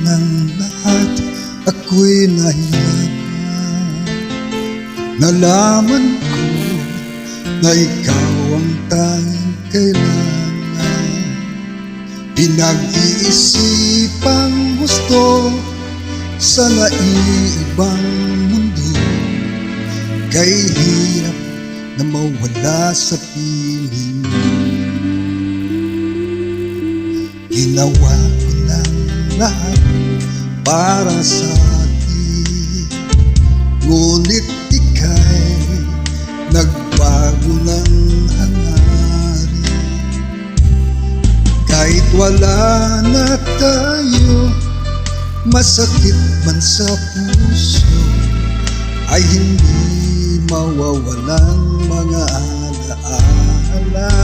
ng lahat, ako'y nahiya. Nalaman ko na ikaw ang tanging kailangan. Pinag-iisipang gusto sa naiibang mundo, kay hirap na mawala sa piling mo. Ginawa ko ng lahat para sa atin, ngunit ika'y nagbago ng hangarin. Kahit wala na tayo, masakit man sa puso, ay hindi mawawalang mga alaala.